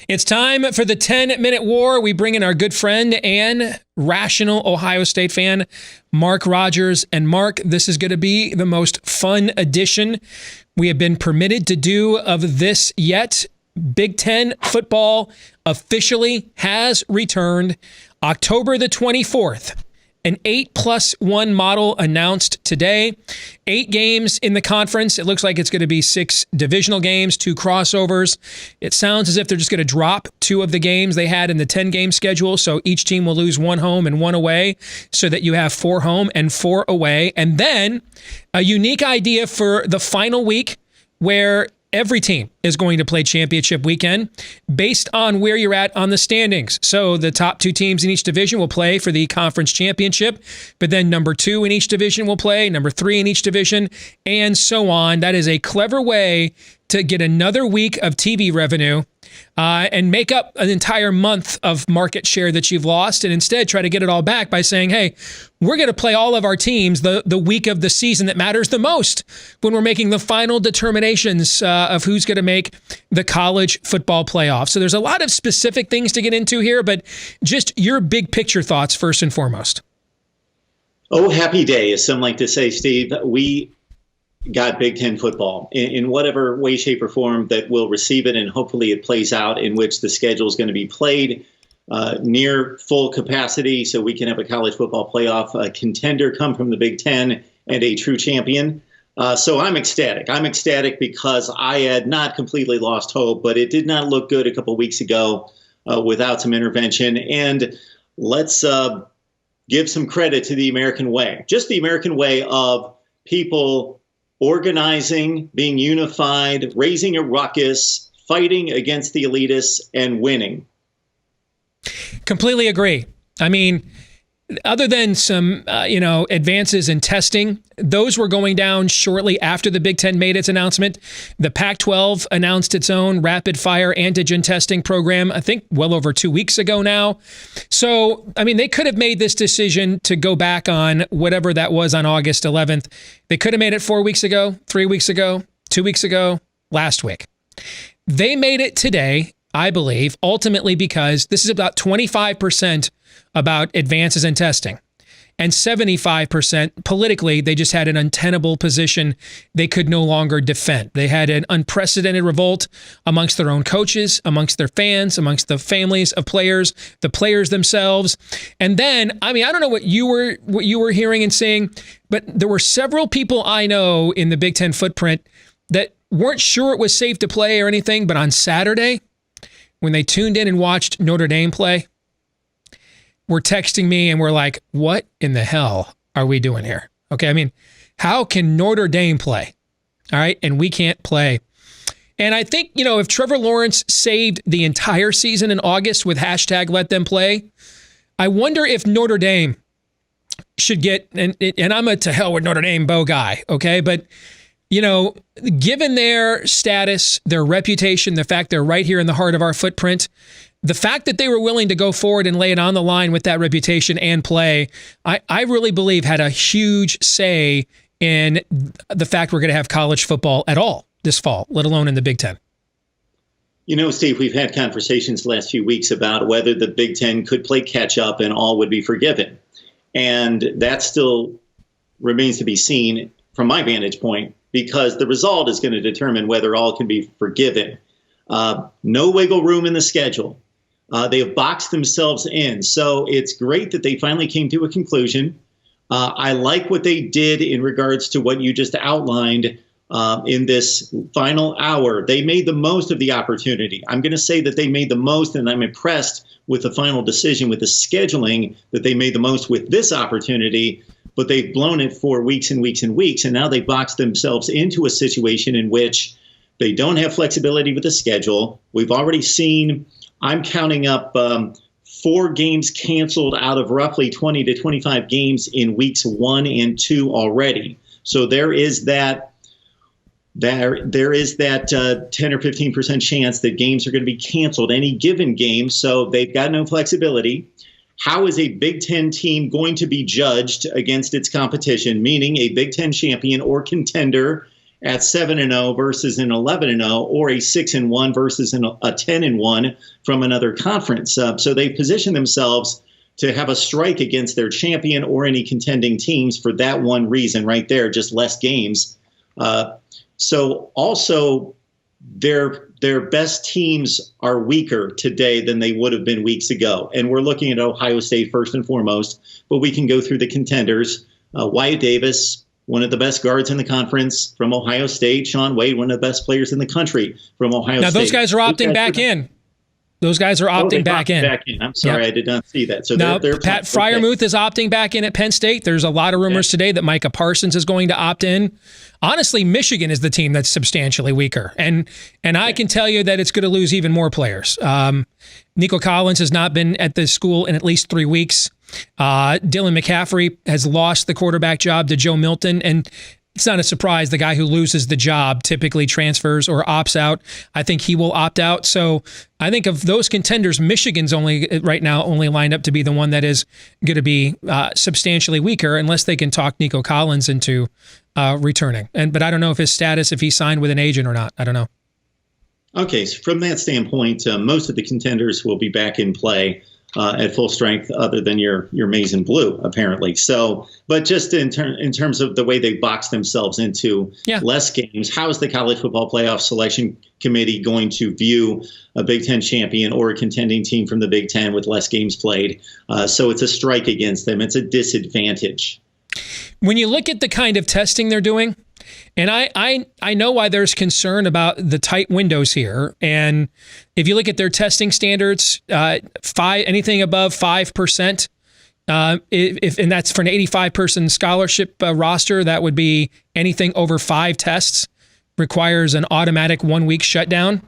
It's time for the 10-minute war. We bring in our good friend and rational Ohio State fan, Mark Rogers. And Mark, this is going to be the most fun edition we have been permitted to do of this yet. Big Ten football officially has returned October the 24th. An 8+1 model announced today. 8 games in the conference. It looks like it's going to be 6 divisional games, 2 crossovers. It sounds as if they're just going to drop 2 of the games they had in the 10-game schedule. So each team will lose 1 home and 1 away so that you have 4 home and 4 away. And then a unique idea for the final week where every team is going to play championship weekend based on where you're at on the standings. So the top 2 teams in each division will play for the conference championship, but then number 2 in each division will play, number 3 in each division, and so on. That is a clever way to get another week of TV revenue and make up an entire month of market share that you've lost, and instead try to get it all back by saying, hey, we're going to play all of our teams the week of the season that matters the most when we're making the final determinations of who's going to make the college football playoff. So there's a lot of specific things to get into here, but just your big picture thoughts first and foremost. Oh, happy day, as some like to say, Steve. We got Big Ten football in whatever way, shape, or form that will receive it, and hopefully it plays out in which the schedule is going to be played near full capacity so we can have a college football playoff contender come from the Big Ten and a true champion. So I'm ecstatic. I'm ecstatic because I had not completely lost hope, but it did not look good a couple weeks ago without some intervention. And let's give some credit to the American way, just the American way of people organizing, being unified, raising a ruckus, fighting against the elitists, and winning. Completely agree. I mean, other than some, advances in testing, those were going down shortly after the Big Ten made its announcement. The Pac-12 announced its own rapid-fire antigen testing program, I think well over 2 weeks ago now. So, I mean, they could have made this decision to go back on whatever that was on August 11th. They could have made it 4 weeks ago, 3 weeks ago, 2 weeks ago, last week. They made it today, I believe, ultimately because this is about 25% about advances in testing. And 75% politically, they just had an untenable position they could no longer defend. They had an unprecedented revolt amongst their own coaches, amongst their fans, amongst the families of players, the players themselves. And then, I mean, I don't know what you were hearing and seeing, but there were several people I know in the Big Ten footprint that weren't sure it was safe to play or anything, but on Saturday, when they tuned in and watched Notre Dame play, were texting me and were like, what in the hell are we doing here? Okay, I mean, how can Notre Dame play? All right, and we can't play. And I think, if Trevor Lawrence saved the entire season in August with hashtag let them play, I wonder if Notre Dame should get, and I'm a to hell with Notre Dame Bo guy, okay? But, given their status, their reputation, the fact they're right here in the heart of our footprint, the fact that they were willing to go forward and lay it on the line with that reputation and play, I really believe had a huge say in the fact we're going to have college football at all this fall, let alone in the Big Ten. Steve, we've had conversations the last few weeks about whether the Big Ten could play catch up and all would be forgiven. And that still remains to be seen from my vantage point, because the result is going to determine whether all can be forgiven. No wiggle room in the schedule. They have boxed themselves in. So it's great that they finally came to a conclusion. I like what they did in regards to what you just outlined in this final hour. They made the most of the opportunity. I'm going to say that they made the most, and I'm impressed with the final decision, with the scheduling, that they made the most with this opportunity. But they've blown it for weeks and weeks and weeks, and now they boxed themselves into a situation in which they don't have flexibility with the schedule. We've already seen, I'm counting up 4 games canceled out of roughly 20 to 25 games in weeks 1 and 2 already. So there is that 10 or 15% chance that games are going to be canceled any given game. So they've got no flexibility. How is a Big Ten team going to be judged against its competition, meaning a Big Ten champion or contender at 7-0 versus an 11-0, or a 6-1 versus a 10-1 from another conference. So they position themselves to have a strike against their champion or any contending teams for that one reason right there, just less games. So also their best teams are weaker today than they would have been weeks ago. And we're looking at Ohio State first and foremost, but we can go through the contenders. Wyatt Davis, one of the best guards in the conference from Ohio State. Shaun Wade, one of the best players in the country from Ohio State. Now, those guys are opting back in. Those guys are opting back in. I'm sorry, I did not see that. So now, they're Pat Fryermuth is opting back in at Penn State. There's a lot of rumors today that Micah Parsons is going to opt in. Honestly, Michigan is the team that's substantially weaker. And I can tell you that it's going to lose even more players. Nico Collins has not been at the school in at least 3 weeks. Dylan McCaffrey has lost the quarterback job to Joe Milton. And it's not a surprise. The guy who loses the job typically transfers or opts out. I think he will opt out. So I think of those contenders, Michigan's right now only lined up to be the one that is going to be substantially weaker unless they can talk Nico Collins into returning. But I don't know if his status, if he signed with an agent or not. I don't know. Okay, so from that standpoint, most of the contenders will be back in play at full strength, other than your maize and blue, apparently. So, but just in terms of the way they box themselves into less games, how is the College Football Playoff Selection Committee going to view a Big Ten champion or a contending team from the Big Ten with less games played? So it's a strike against them. It's a disadvantage. When you look at the kind of testing they're doing, and I know why there's concern about the tight windows here. And if you look at their testing standards, anything above 5%, and that's for an 85-person scholarship roster, that would be anything over 5 tests requires an automatic 1-week shutdown.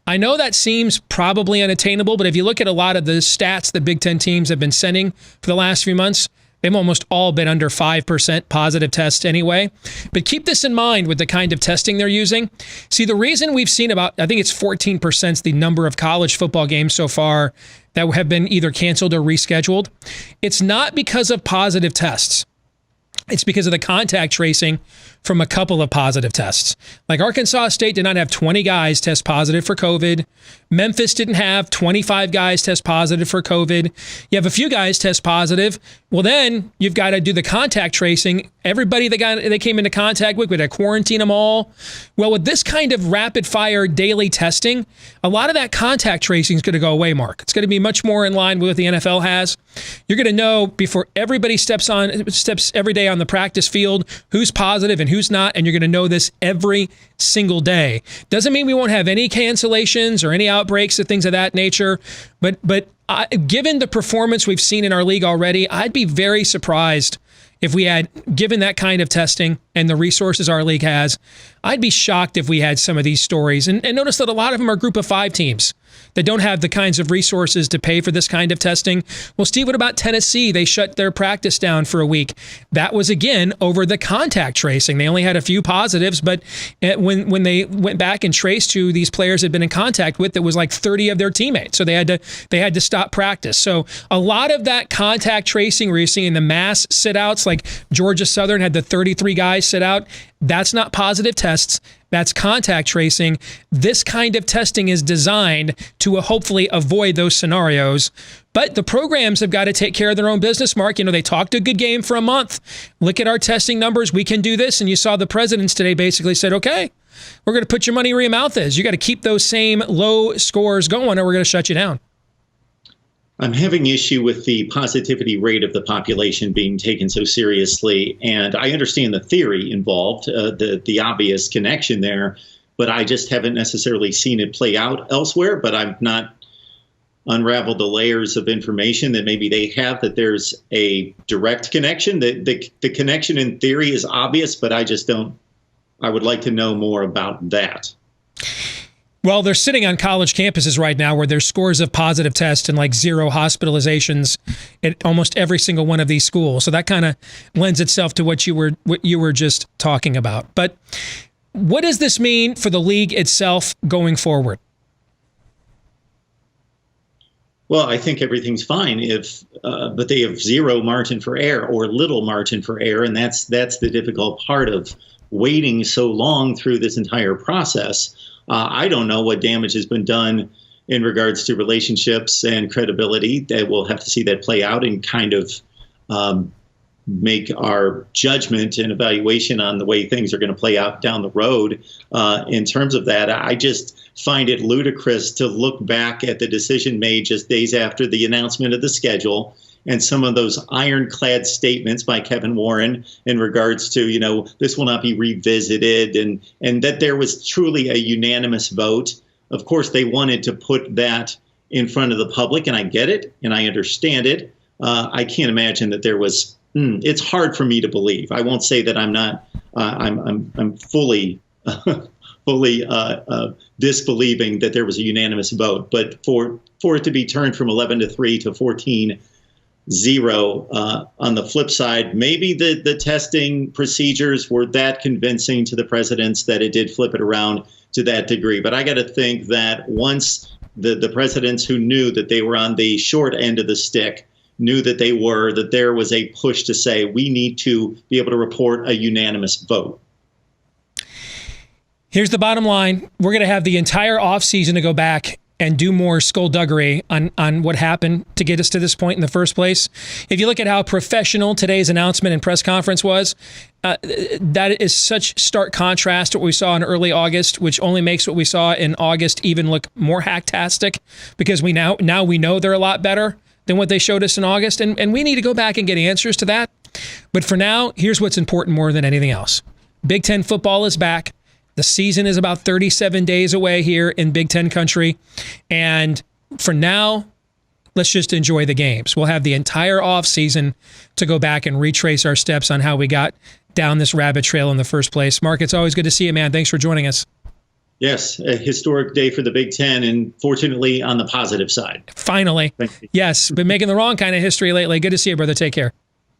I know that seems probably unattainable, but if you look at a lot of the stats that Big Ten teams have been sending for the last few months, they've almost all been under 5% positive tests anyway. But keep this in mind with the kind of testing they're using. See, the reason we've seen about, I think it's 14% the number of college football games so far that have been either canceled or rescheduled. It's not because of positive tests. It's because of the contact tracing from a couple of positive tests. Like Arkansas State did not have 20 guys test positive for COVID. Memphis didn't have 25 guys test positive for COVID. You have a few guys test positive. Well, then you've got to do the contact tracing. Everybody they came into contact with, we had to quarantine them all. Well, with this kind of rapid fire daily testing, a lot of that contact tracing is going to go away, Mark. It's going to be much more in line with what the NFL has. You're going to know before everybody steps every day on the practice field who's positive and who's not, and you're going to know this every single day. Doesn't mean we won't have any cancellations or any outbreaks or things of that nature, but given the performance we've seen in our league already, I'd be very surprised if we had, given that kind of testing and the resources our league has, I'd be shocked if we had some of these stories. And notice that a lot of them are group of 5 teams that don't have the kinds of resources to pay for this kind of testing. Well, Steve, what about Tennessee? They shut their practice down for a week. That was, again, over the contact tracing. They only had a few positives, but when they went back and traced who these players had been in contact with, it was like 30 of their teammates. So they had to stop practice. So a lot of that contact tracing where you're seeing the mass sit-outs, like Georgia Southern had the 33 guys sit out, that's not positive tests. That's contact tracing. This kind of testing is designed to hopefully avoid those scenarios. But the programs have got to take care of their own business, Mark. You know, they talked a good game for a month. Look at our testing numbers. We can do this. And you saw the presidents today basically said, okay, we're going to put your money where your mouth is. You got to keep those same low scores going or we're going to shut you down. I'm having issue with the positivity rate of the population being taken so seriously. And I understand the theory involved, the obvious connection there, but I just haven't necessarily seen it play out elsewhere. But I've not unraveled the layers of information that maybe they have, that there's a direct connection. The connection in theory is obvious, but I just don't. I would like to know more about that. Well, they're sitting on college campuses right now where there's scores of positive tests and like 0 hospitalizations at almost every single one of these schools. So that kind of lends itself to what you were just talking about. But what does this mean for the league itself going forward? Well, I think everything's fine but they have 0 margin for error or little margin for error, and that's the difficult part of waiting so long through this entire process. I don't know what damage has been done in regards to relationships and credibility. That we'll have to see that play out and kind of make our judgment and evaluation on the way things are going to play out down the road. In terms of that, I just find it ludicrous to look back at the decision made just days after the announcement of the schedule and some of those ironclad statements by Kevin Warren in regards to, this will not be revisited, and that there was truly a unanimous vote. Of course, they wanted to put that in front of the public, and I get it, and I understand it. I can't imagine that there was. It's hard for me to believe. I won't say that I'm not. I'm fully disbelieving that there was a unanimous vote, but for it to be turned from 11-3 to 14-0. On the flip side, maybe the testing procedures were that convincing to the presidents that it did flip it around to that degree. But I got to think that once the presidents who knew that they were on the short end of the stick knew that there was a push to say we need to be able to report a unanimous vote. Here's the bottom line. We're going to have the entire offseason to go back and do more skullduggery on what happened to get us to this point in the first place. If you look at how professional today's announcement and press conference was, that is such stark contrast to what we saw in early August, which only makes what we saw in August even look more hacktastic, because we now we know they're a lot better than what they showed us in August, and we need to go back and get answers to that. But for now, here's what's important more than anything else. Big Ten football is back. The season is about 37 days away here in Big Ten country. And for now, let's just enjoy the games. We'll have the entire offseason to go back and retrace our steps on how we got down this rabbit trail in the first place. Mark, it's always good to see you, man. Thanks for joining us. Yes, a historic day for the Big Ten, and fortunately on the positive side. Finally. Yes, been making the wrong kind of history lately. Good to see you, brother. Take care.